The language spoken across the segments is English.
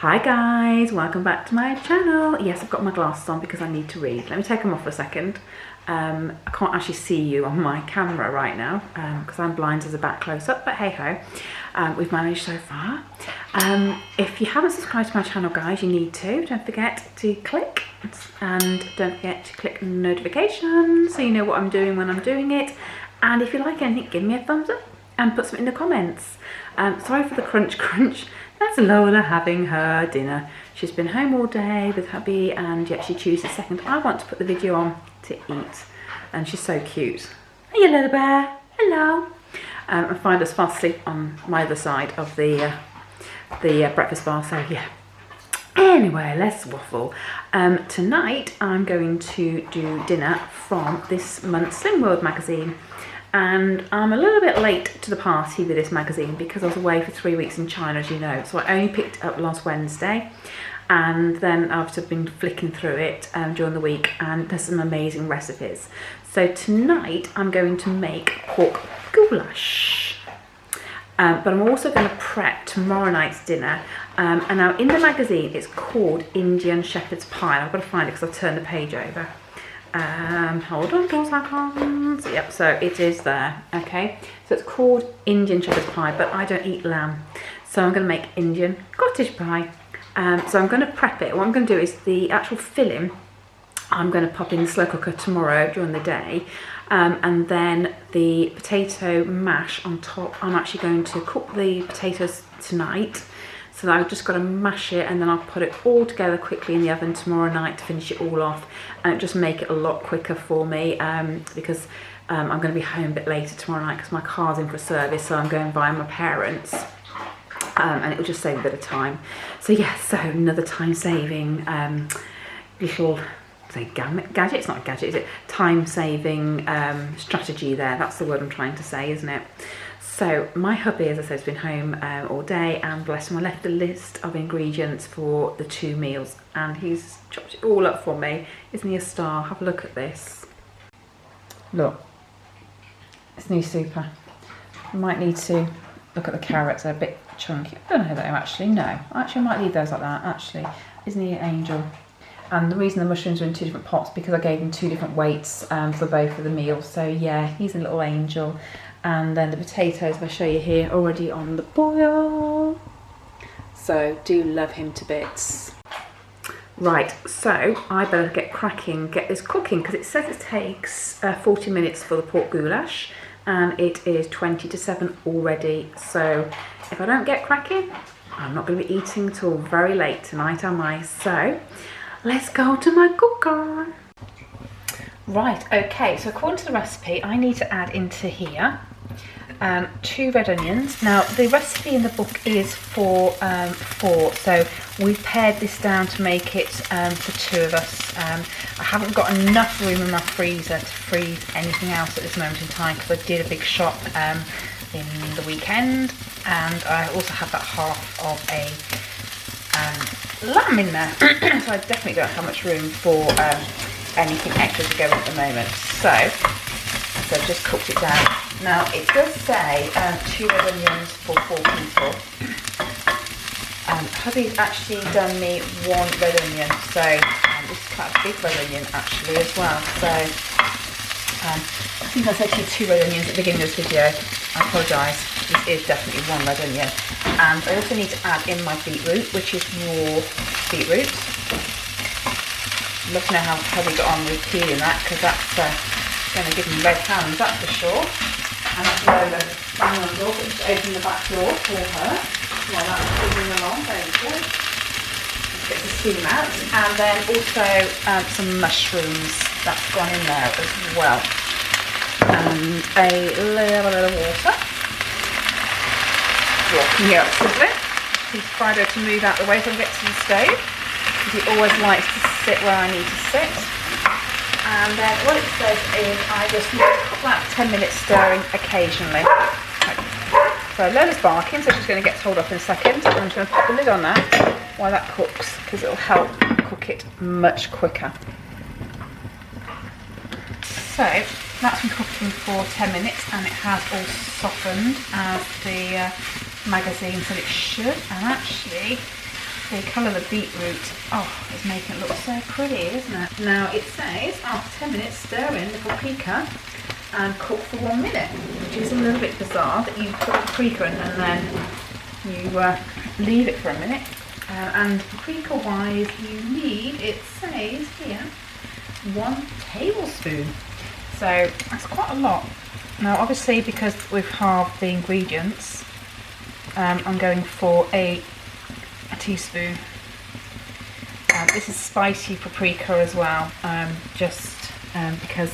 Hi guys, welcome back to my channel. Yes, I've got my glasses on because I need to read. Let me take them off for a second. I can't actually see you on my camera right now because I'm blind as a bat close up, but hey ho, we've managed so far. If you haven't subscribed to my channel guys, you need to. Don't forget to click and don't forget to click notifications so you know what I'm doing when I'm doing it. And if you like anything, give me a thumbs up and put something in the comments. Sorry for the crunch. That's Lola having her dinner. She's been home all day with hubby and yet she chooses second. I want to put the video on to eat and she's so cute. Hey you little bear, hello. And find us fast asleep on my other side of the breakfast bar, so yeah. Anyway, let's waffle. Tonight I'm going to do dinner from this month's Slim World magazine. And I'm a little bit late to the party with this magazine because I was away for 3 weeks in China, as you know. So I only picked it up last Wednesday. And then I've been flicking through it during the week. And there's some amazing recipes. So tonight I'm going to make pork goulash. But I'm also going to prep tomorrow night's dinner. And now in the magazine it's called Indian Shepherd's Pie. I've got to find it because I've turned the page over. Hold on 2 seconds. Yep, so it is there. Okay, so it's called Indian Shepherd's Pie, but I don't eat lamb, so I'm going to make Indian cottage pie. So I'm going to prep it. What I'm going to do is the actual filling I'm going to pop in the slow cooker tomorrow during the day, and then the potato mash on top. I'm actually going to cook the potatoes tonight. So I've just got to mash it and then I'll put it all together quickly in the oven tomorrow night to finish it all off and just make it a lot quicker for me because I'm going to be home a bit later tomorrow night because my car's in for service, so I'm going via my parents and it will just save a bit of time. So yeah, so another time saving little gadget, it's not a gadget, is it? Time saving strategy there, that's the word I'm trying to say, isn't it? So my hubby, as I said, has been home all day and bless him, I left a list of ingredients for the 2 meals and he's chopped it all up for me. Isn't he a star? Have a look at this. Look, it's new super. I might need to look at the carrots, they're a bit chunky. I don't know how they are actually, no. Actually I might leave those like that, actually. Isn't he an angel? And the reason the mushrooms are in 2 different pots because I gave him 2 different weights for both of the meals. So yeah, he's a little angel. And then the potatoes, I'll show you here, already on the boil. So do love him to bits. Right, so I better get cracking, get this cooking, because it says it takes 40 minutes for the pork goulash, and it is 20 to 7 already. So if I don't get cracking, I'm not going to be eating till very late tonight, am I? So let's go to my cooker. Right, okay, so according to the recipe, I need to add into here 2 red onions. Now the recipe in the book is for 4, so we've pared this down to make it for 2 of us. I haven't got enough room in my freezer to freeze anything else at this moment in time because I did a big shop in the weekend, and I also have that half of a lamb in there. So I definitely don't have much room for anything extra to go in at the moment. So I've just cooked it down. Now it does say 2 red onions for 4 people. Hubby's actually done me 1 red onion, so this is quite a big red onion actually as well. So I think I said to you 2 red onions at the beginning of this video. I apologise. This is definitely 1 red onion. And I also need to add in my beetroot, which is raw beetroot. Love to know how hubby got on with peeling that, because that's going to give him red hands, that's for sure. And that's Lola banging on the door, but just open the back door for her while that's moving along. Very good. Let's get the steam out. And then also some mushrooms, that's gone in there as well. And a little bit of water. Walking here up sizzling. Please Fido to move out the way so I can get to the stove, because he always likes to sit where I need to sit. And then what it says is I just need to cook that 10 minutes stirring occasionally. So Lola's barking, so she's going to get told off in a second. I'm just going to put the lid on that while that cooks, because it will help cook it much quicker. So that's been cooking for 10 minutes and it has all softened as the magazine said it should. And actually The colour of the beetroot, oh, it's making it look so pretty, isn't it? Now it says after 10 minutes stir in the paprika and cook for 1 minute, which is a little bit bizarre that you put the paprika in and then you leave it for a minute. And paprika wise, you need, it says here, 1 tablespoon. So that's quite a lot. Now obviously because we've halved the ingredients, I'm going for a teaspoon. This is spicy paprika as well, just because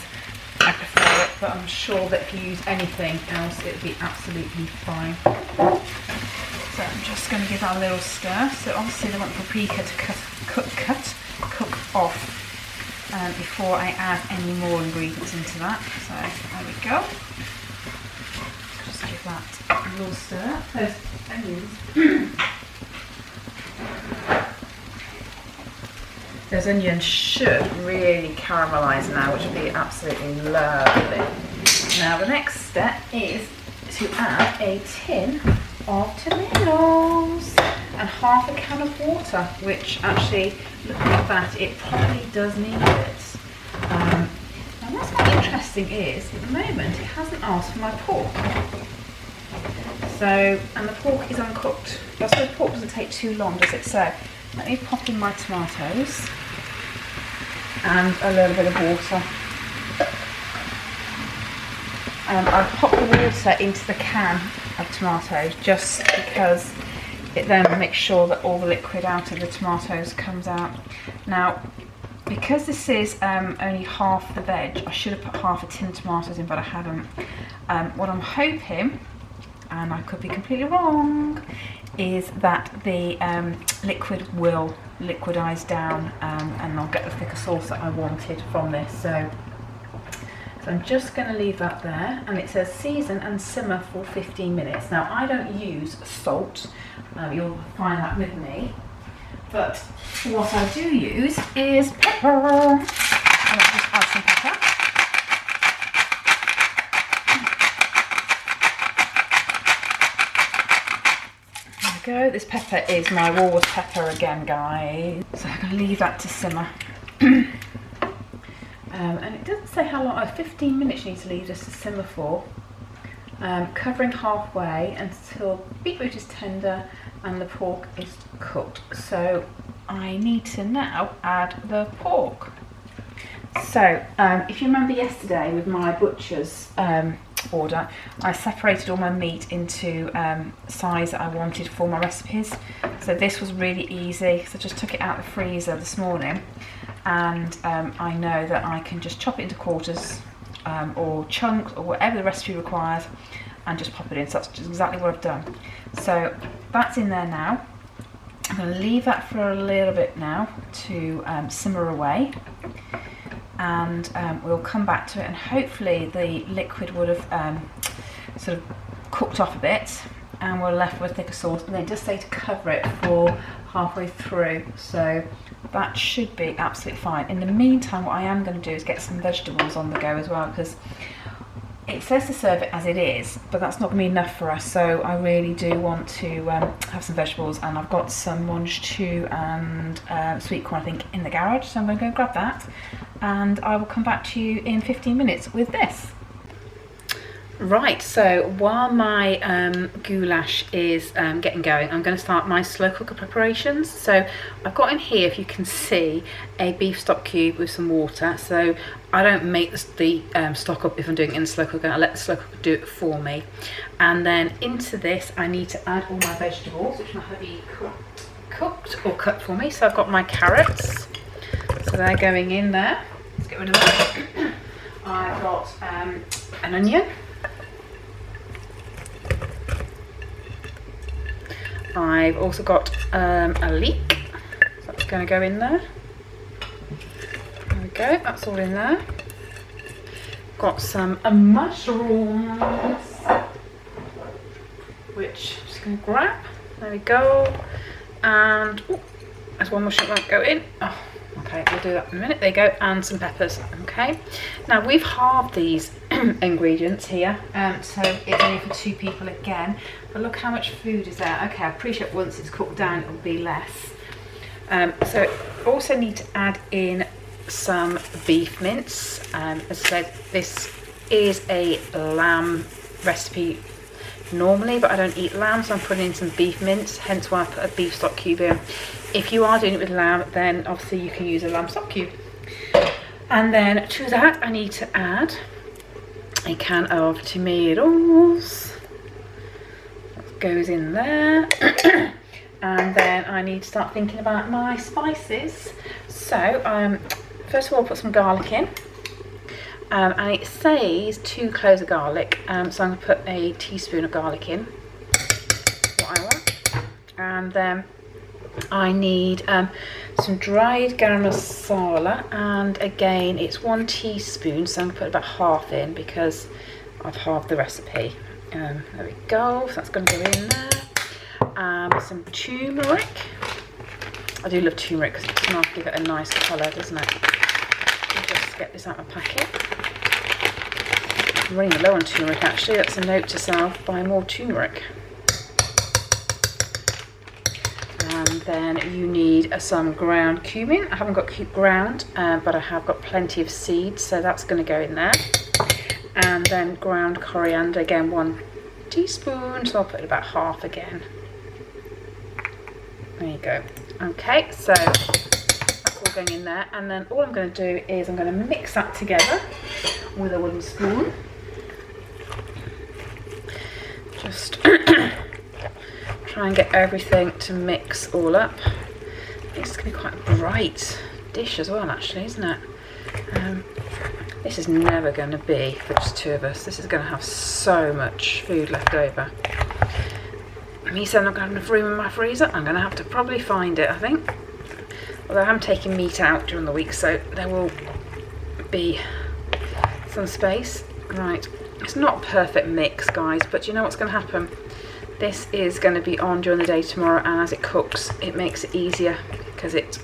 I prefer it, but I'm sure that if you use anything else it would be absolutely fine. So I'm just going to give that a little stir. So obviously I want the paprika to cook off before I add any more ingredients into that. So there we go. Just give that a little stir. Those onions. Those onions should really caramelise now, which would be absolutely lovely. Now the next step is to add a tin of tomatoes and half a can of water, which actually, looking at that, it probably does need it. Now what's quite interesting is, at the moment, it hasn't asked for my pork. So, and the pork is uncooked. I suppose pork doesn't take too long, does it? So, let me pop in my tomatoes and a little bit of water. I've popped the water into the can of tomatoes just because it then makes sure that all the liquid out of the tomatoes comes out. Now, because this is only half the veg, I should have put half a tin of tomatoes in, but I haven't. What I'm hoping, and I could be completely wrong, is that the liquid will liquidize down and I'll get the thicker sauce that I wanted from this. So I'm just going to leave that there, and it says season and simmer for 15 minutes. Now I don't use salt, you'll find that with me, but what I do use is pepper. I'll just add some pepper. Go. This pepper is my Walrus pepper again, guys. So I'm going to leave that to simmer. And it doesn't say how long, 15 minutes you need to leave this to simmer for. Covering halfway until beetroot is tender and the pork is cooked. So I need to now add the pork. So if you remember yesterday with my butcher's order, I separated all my meat into size that I wanted for my recipes. So this was really easy, so I just took it out of the freezer this morning, and I know that I can just chop it into quarters or chunks or whatever the recipe requires and just pop it in. So that's just exactly what I've done. So that's in there now. I'm going to leave that for a little bit now to simmer away, and we'll come back to it, and hopefully the liquid would have sort of cooked off a bit and we're left with thicker sauce. And they just say to cover it for halfway through, so that should be absolutely fine. In the meantime, what I am going to do is get some vegetables on the go as well, because it says to serve it as it is, but that's not going to be enough for us. So I really do want to have some vegetables, and I've got some monge stew and sweet corn, I think, in the garage. So I'm going to go grab that, and I will come back to you in 15 minutes with this. Right, so while my goulash is getting going, I'm going to start my slow cooker preparations. So I've got in here, if you can see, a beef stock cube with some water. So I don't make the stock up if I'm doing it in the slow cooker. I let the slow cooker do it for me. And then into this, I need to add all my vegetables, which might be cooked or cut for me. So I've got my carrots, so they're going in there. Let's get rid of that. I've got an onion. I've also got a leek, so that's going to go in there. There we go, that's all in there. Got some mushrooms, which I'm just going to grab. There we go. And ooh, there's one mushroom that won't go in. Oh, okay, we'll do that in a minute. There you go, and some peppers. Okay, now we've halved these ingredients here, so it's only for 2 people again. But look how much food is there. Okay, I appreciate once it's cooked down it'll be less. So also need to add in some beef mince. As I said, this is a lamb recipe normally, but I don't eat lamb, so I'm putting in some beef mince, hence why I put a beef stock cube in. If you are doing it with lamb, then obviously you can use a lamb stock cube. And then to that I need to add a can of tomatoes. That goes in there. And then I need to start thinking about my spices. So first of all, put some garlic in. And it says 2 cloves of garlic, so I'm going to put a teaspoon of garlic in, what I want. And then I need some dried garam masala, and again it's 1 teaspoon, so I'm going to put about half in because I've halved the recipe. There we go, so that's going to go in there. Some turmeric. I do love turmeric because it's going to give it a nice colour, doesn't it? I'll just get this out of my packet. I'm running low on turmeric actually, that's a note to self, buy more turmeric. And then you need some ground cumin. I haven't got ground, but I have got plenty of seeds, so that's going to go in there. And then ground coriander, again 1 teaspoon, so I'll put about half again. There you go. Okay, so that's all going in there, and then all I'm going to do is I'm going to mix that together with a wooden spoon. Just try and get everything to mix all up. It's going to be quite a bright dish as well, actually, isn't it? This is never going to be for just 2 of us. This is going to have so much food left over. Me saying I'm not going to have enough room in my freezer, I'm going to have to probably find it, I think. Although I am taking meat out during the week, so there will be some space. Right, it's not a perfect mix, guys, but you know what's going to happen? This is going to be on during the day tomorrow, and as it cooks, it makes it easier because it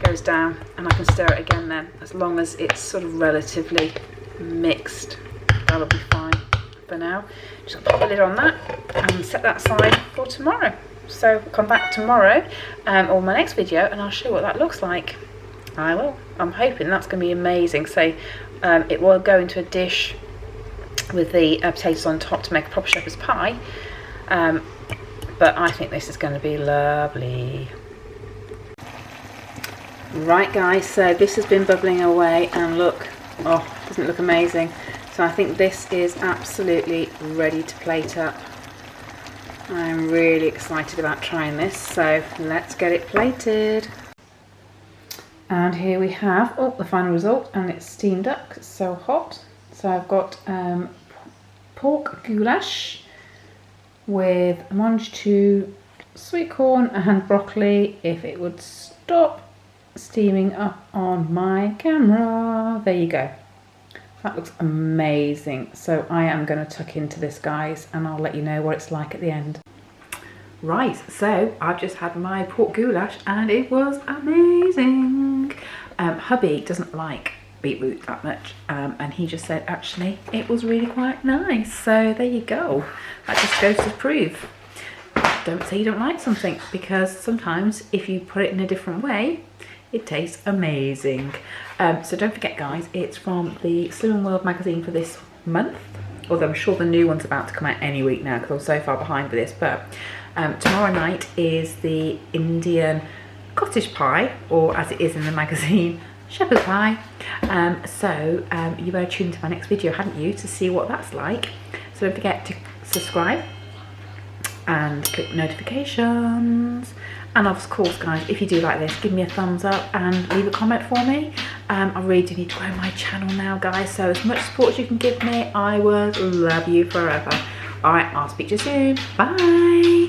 goes down, and I can stir it again then. As long as it's sort of relatively mixed, that'll be fine for now. Just pop the lid on that and set that aside for tomorrow. So I'll come back tomorrow or my next video, and I'll show you what that looks like. I will. I'm hoping that's going to be amazing. So it will go into a dish with the potatoes on top to make a proper shepherd's pie. But I think this is going to be lovely. Right guys, so this has been bubbling away, and look, oh, doesn't it look amazing? So I think this is absolutely ready to plate up. I'm really excited about trying this, so let's get it plated. And here we have the final result, and it's steamed up because it's so hot. So I've got pork goulash with mangetout, sweet corn and broccoli, if it would stop steaming up on my camera. There you go. That looks amazing. So I am going to tuck into this, guys, and I'll let you know what it's like at the end. Right, so I've just had my pork goulash and it was amazing. Hubby doesn't like beetroot that much, and he just said actually it was really quite nice. So there you go. That just goes to prove, don't say you don't like something, because sometimes if you put it in a different way, it tastes amazing. So don't forget, guys, it's from the Slimming World magazine for this month, although I'm sure the new one's about to come out any week now because I'm so far behind with this. But tomorrow night is the Indian cottage pie, or as it is in the magazine, shepherd's pie. So you better tune into my next video, hadn't you, to see what that's like. So don't forget to subscribe and click notifications. And of course, guys, if you do like this, give me a thumbs up and leave a comment for me. I really do need to grow my channel now, guys, so as much support as you can give me, I would love you forever. All right, I'll speak to you soon. Bye.